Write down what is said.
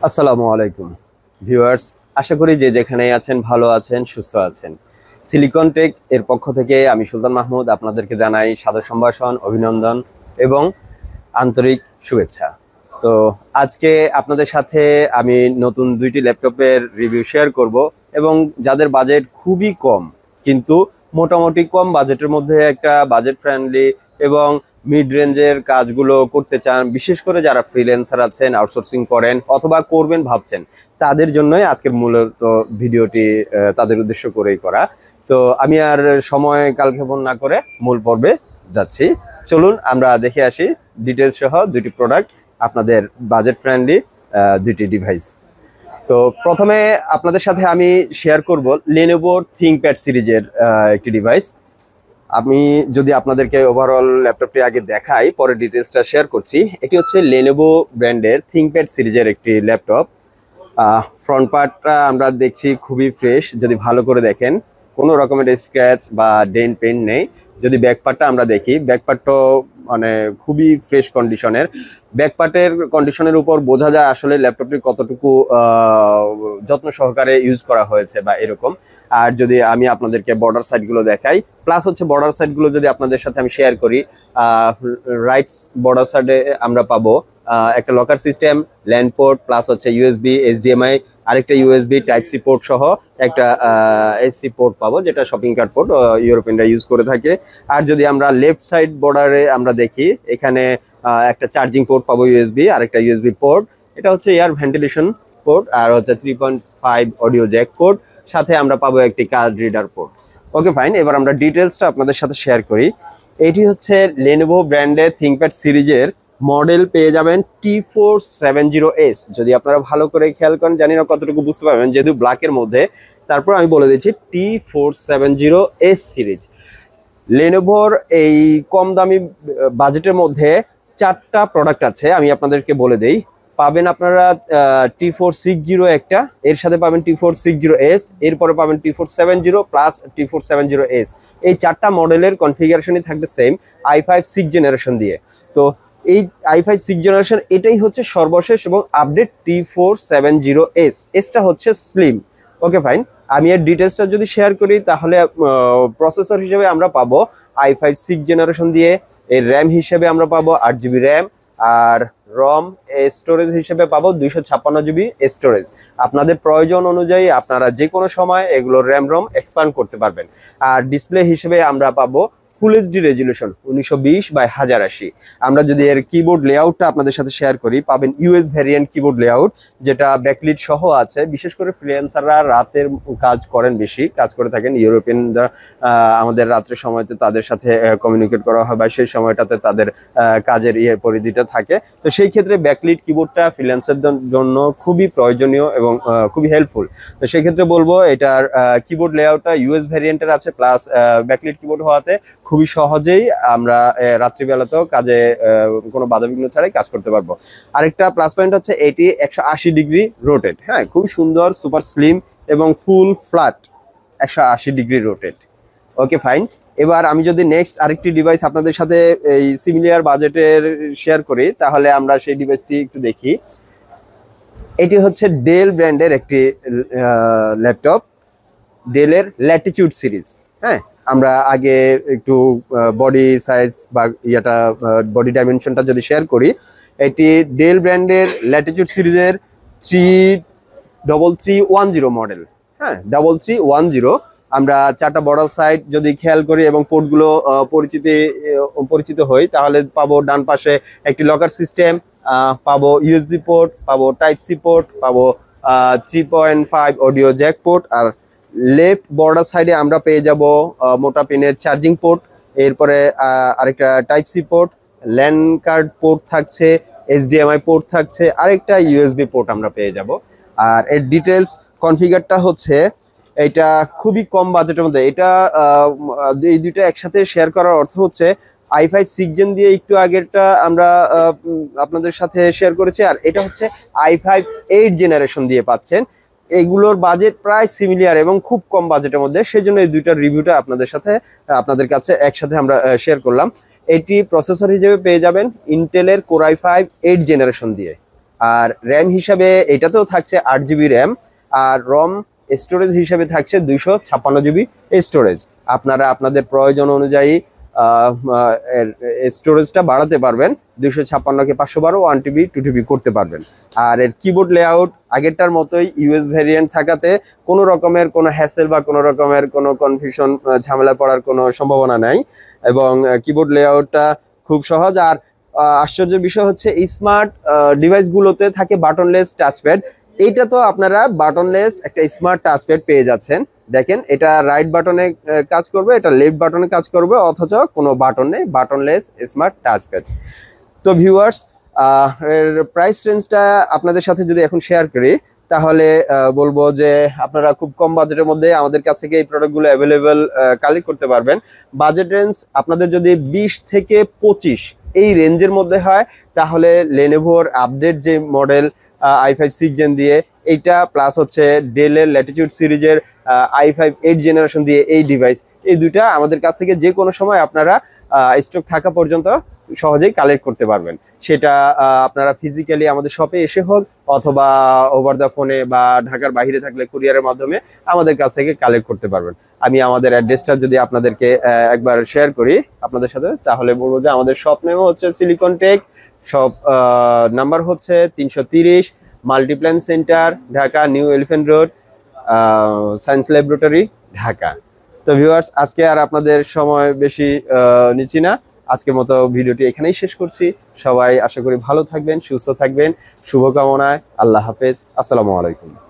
আসসালামু আলাইকুম ভিউয়ার্স, আশা করি যে যেখানেই আছেন ভালো আছেন, সুস্থ আছেন। সিলিকন টেক এর পক্ষ থেকে আমি সুলতান মাহমুদ আপনাদেরকে জানাই সাদর সম্ভাষণ, অভিনন্দন এবং আন্তরিক শুভেচ্ছা। তো আজকে আপনাদের সাথে আমি নতুন দুইটি ল্যাপটপের রিভিউ শেয়ার করব এবং যাদের বাজেট খুবই কম কিন্তু মোটামুটি কম বাজেটের মধ্যে একটা বাজেট ফ্রেন্ডলি এবং মিড রেঞ্জের কাজগুলো করতে চান, বিশেষ করে যারা ফ্রিল্যান্সার আছেন, আউটসোর্সিং করেন অথবা করবেন ভাবছেন, তাদের জন্যই আজকের মূলত ভিডিওটি তাদের উদ্দেশ্য করেই করা। তো আমি আর সময় কালক্ষেপণ না করে মূল পর্বে যাচ্ছি। চলুন আমরা দেখে আসি ডিটেলস সহ দুইটি প্রোডাক্ট, আপনাদের বাজেট ফ্রেন্ডলি দুইটি ডিভাইস। তো প্রথমে আপনাদের সাথে আমি শেয়ার করব Lenovo ThinkPad সিরিজের একটি ডিভাইস। আমি যদি আপনাদেরকে ওভারঅল ল্যাপটপটি আগে দেখাই, পরে ডিটেলসটা শেয়ার করছি। এটি হচ্ছে Lenovo ব্র্যান্ডের ThinkPad সিরিজের একটি ল্যাপটপ। ফ্রন্ট পার্টটা আমরা দেখছি খুবই ফ্রেশ, যদি ভালো করে দেখেন কোনো রকমের স্ক্র্যাচ বা ডেন্ট পেন্ট নেই। যদি ব্যাক পার্টটা আমরা দেখি, ব্যাক পার্টটাও মানে খুবই ফ্রেশ কন্ডিশনের। ব্যাক পার্টের কন্ডিশনের উপর বোঝা যায় আসলে ল্যাপটপটি কতটুকু যত্ন সহকারে ইউজ করা হয়েছে বা এরকম। আর যদি আমি আপনাদেরকে বর্ডার সাইডগুলো দেখাই, প্লাস হচ্ছে বর্ডার সাইডগুলো যদি আপনাদের সাথে আমি শেয়ার করি, রাইট বর্ডার সাইডে আমরা পাবো একটা locker system, land port, plus হচ্ছে ইউএসবি, এইচডিএমআই, আরেকটা ইউএসবি টাইপ সি পোর্ট সহ একটা এসসি পোর্ট পাবো, যেটা শপিং কার্ট পোর্ট ইউরোপিয়ানরা ইউজ করে থাকে। আর যদি আমরা লেফট সাইড বর্ডারে আমরা দেখি, এখানে একটা চার্জিং পোর্ট পাবো ইউএসবি, আর একটা ইউএসবি পোর্ট, এটা হচ্ছে এয়ার ভেন্টিলেশন পোর্ট, আর হচ্ছে 3.5 অডিও জ্যাক পোর্ট, সাথে আমরা পাবো একটি card reader port. Okay fine, এবার আমরা ডিটেলসটা আপনাদের সাথে শেয়ার করি। এটি হচ্ছে Lenovo ব্র্যান্ডের ThinkPad সিরিজের মডেল, পেয়ে যাবেন T470S। যদি আপনারা ভালো করে খেয়াল করেন, জানি না কতটুকু বুঝতে পারবেন যেহেতু ব্ল্যাকের মধ্যে, তারপর আমি বলে দিচ্ছি T470S সিরিজ। লেনোভোর এই কম দামি বাজেটের মধ্যে চারটা প্রোডাক্ট আছে, আমি আপনাদেরকে বলে দেই। পাবেন আপনারা T460 একটা, এর সাথে পাবেন T460S, এরপরে পাবেন T470 প্লাস T470S। এই চারটা মডেলের কনফিগারেশনই থাকবে সেম, i5 6 জেনারেশন দিয়ে। তো এই i5 6 জেনারেশন এটাই হচ্ছে সর্বশেষ এবং আপডেট T470S। এসটা হচ্ছে স্লিম। ওকে ফাইন, আমি এর ডিটেলসটা যদি শেয়ার করি, তাহলে প্রসেসর হিসেবে আমরা পাবো i5 6 জেনারেশন দিয়ে। এর র্যাম হিসেবে আমরা পাবো 8GB র্যাম, আর রম স্টোরেজ হিসেবে পাবো 256GB স্টোরেজ। আপনাদের প্রয়োজন অনুযায়ী আপনারা যে কোনো সময় এগুলোর র্যাম রম এক্সপ্যান্ড করতে পারবেন। আর ডিসপ্লে হিসেবে আমরা পাবো ফুল এইচডি রেজুলেশন 1920x1080। আমরা যদি এর কিবোর্ড লেআউটটা আপনাদের সাথে শেয়ার করি, পাবেন ইউএস ভ্যারিয়েন্ট কিবোর্ড লেআউট, যেটা ব্যাকলিট সহ আছে। বিশেষ করে ফ্রিল্যান্সাররা রাতের কাজ করেন, বেশি কাজ করে থাকেন, ইউরোপিয়ান আমাদের রাত্রের সময়তে তাদের সাথে কমিউনিকেট করা হয় বা সেই সময়টাতে তাদের কাজের পরিধিটা থাকে। তো সেই ক্ষেত্রে ব্যাকলিট কিবোর্ডটা ফ্রিল্যান্সারদের জন্য খুবই প্রয়োজনীয় এবং খুবই হেল্পফুল। তো সেই ক্ষেত্রে বলবো এটার কিবোর্ড লেআউটটা ইউএস ভ্যারিয়েন্টের আছে, প্লাস ব্যাকলিট কিবোর্ড হওয়াতে খুবই সহজেই আমরা রাত্রিবেলাতেও কাজে কোনো বাধাবিঘ্ন ছাড়াই কাজ করতে পারবো। আরেকটা প্লাস পয়েন্ট হচ্ছে এটি 180 ডিগ্রি রোটেট। হ্যাঁ, খুবই সুন্দর, সুপার স্লিম এবং ফুল flat 180 degree rotate. Okay fine, এবার আমি যদি নেক্সট আরেকটি ডিভাইস আপনাদের সাথে এই সিমিলার বাজেটের শেয়ার করি, তাহলে আমরা সেই ডিভাইসটি একটু দেখি। এটি হচ্ছে ডেল ব্র্যান্ডের একটি ল্যাপটপ, ডেলের ল্যাটিটিউড সিরিজ। হ্যাঁ, আমরা আগে একটু বডি সাইজ বা বডি ডাইমেনশনটা যদি শেয়ার করি, এটি ডেল ব্র্যান্ডের ল্যাটিটিউড সিরিজের 3310 মডেল। হ্যাঁ, 3310। আমরা চারটা বর্ডার সাইড যদি খেয়াল করি এবং পোর্টগুলো পরিচিত হই, তাহলে পাবো ডান পাশে একটি লকার সিস্টেম, পাবো ইউএসবি পোর্ট, পাবো টাইপ সি পোর্ট, পাবো 3.5 অডিও জ্যাক পোর্ট, আর লেফট বর্ডার সাইডে আমরা পেয়ে যাব মোটা পিনের চার্জিং পোর্ট, এরপরে আরেকটা type C port, LAN card port থাকছে, এইচডিএমআই পোর্ট থাকছে, আরেকটা ইউএসবি পোর্ট আমরা পেয়ে যাব। আর এর ডিটেলস কনফিগারটা হচ্ছে, এটা খুবই কম বাজেটের মধ্যে। এটা এই দুইটা একসাথে শেয়ার করার অর্থ হচ্ছে i5 6 জেন দিয়ে একটু আগেরটা আমরা আপনাদের সাথে শেয়ার করেছি, আর এটা হচ্ছে i5 8 জেনারেশন দিয়ে পাচ্ছেন। এইগুলোর বাজেট প্রায় সিমিলার এবং খুব কম বাজেটের মধ্যে, সেই জন্য এই দুইটার রিভিউটা আপনাদের কাছে একসাথে আমরা শেয়ার করলাম। এটি প্রসেসর হিসেবে পেয়ে যাবেন ইন্টেলের Core i5 8 জেনারেশন দিয়ে, আর র্যাম হিসাবে এটাতেও থাকছে 8 GB র্যাম, আর রম স্টোরেজ হিসেবে থাকছে 256 GB স্টোরেজ। আপনারা আপনাদের প্রয়োজন অনুযায়ী স্টোরেজটা বাড়াতে পারবেন, 256কে 512, 1TB 2TB করতে পারবেন। আর এর কিবোর্ড লেআউট আগেরটার মতোই ইউএস ভ্যারিয়েন্ট থাকাতে কোনো রকমের কোনো হ্যাসেল বা কোনো রকমের কোনো কনফিউশন ঝামেলা পড়ার কোনো সম্ভাবনা নাই, এবং কিবোর্ড লেআউটটা খুব সহজ। আর আশ্চর্যের বিষয় হচ্ছে স্মার্ট ডিভাইসগুলোতে থাকে বাটনলেস টাচপ্যাড, এইটা তো আপনারা বাটনলেস একটা স্মার্ট টাচপ্যাড পেয়ে যাচ্ছেন। দেখেন, এটা রাইট বাটনে কাজ করবে, এটা লেফট বাটনে কাজ করবে, অথচ কোনো বাটন নেই, বাটনলেস স্মার্ট টাচপ্যাড। তো ভিউয়ার্স, এর প্রাইস রেঞ্জটা আপনাদের সাথে যদি এখন শেয়ার করি, তাহলে বলবো যে আপনারা খুব কম বাজেটের মধ্যে আমাদের কাছ থেকে এই প্রোডাক্টগুলো অ্যাভেলেবেল কালেক্ট করতে পারবেন। বাজেট রেঞ্জ আপনাদের যদি 20 থেকে 25 এই রেঞ্জের মধ্যে হয়, তাহলে লেনোভোর আপডেট যে মডেল i5 6 জেন দিয়ে এইটা, প্লাস হচ্ছে ডেলের ল্যাটিটিউড সিরিজের i5 8 জেনারেশন দিয়ে এই ডিভাইস, এই দুইটা আমাদের কাছ থেকে যে কোনো সময় আপনারা স্টক থাকা পর্যন্ত সহজেই কালেক্ট করতে পারবেন। সেটা আপনারা ফিজিক্যালি আমাদের শপে এসে হোক, অথবা ওভার দ্য ফোনে বা ঢাকার বাইরে থাকলে কুরিয়ারের মাধ্যমে আমাদের কাছ থেকে কালেক্ট করতে পারবেন। আমি আমাদের অ্যাড্রেসটা যদি আপনাদেরকে একবার শেয়ার করি আপনাদের সাথে, তাহলে বলবো যে আমাদের শপ নেম হচ্ছে সিলিকন টেক, শপ নাম্বার হচ্ছে 330, Multiplan centre, Dhaka, new elephant road, science laboratory, Dhaka. তো ভিউয়ার্স, আজকে আর আপনাদের সময় বেশি নিচ্ছি না, আজকের মতো ভিডিওটি এখানেই শেষ করছি। সবাই আশা করি ভালো থাকবেন, সুস্থ থাকবেন, শুভকামনায়, আল্লাহ হাফেজ, আসসালামু আলাইকুম।